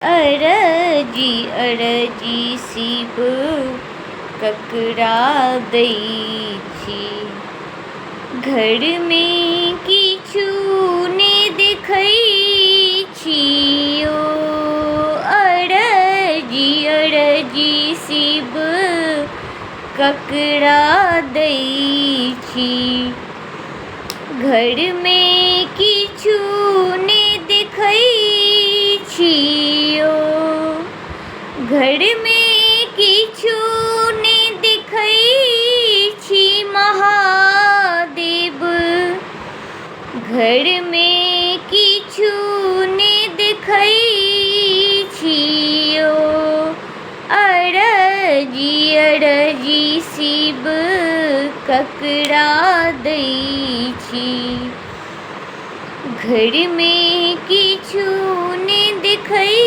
अरजी अरजी शिव ककरा दै छी। घरमे किछु ने देखै छियो। अरजी अरजी शिव ककरा दै छी। घरमे किछु ने देखै छियो। घरमे किछु ने देखै छी महादेव। घरमे किछु ने देखै छियो। अरजी अरजी शिव ककरा दै छी। घरमे किछु ने देखै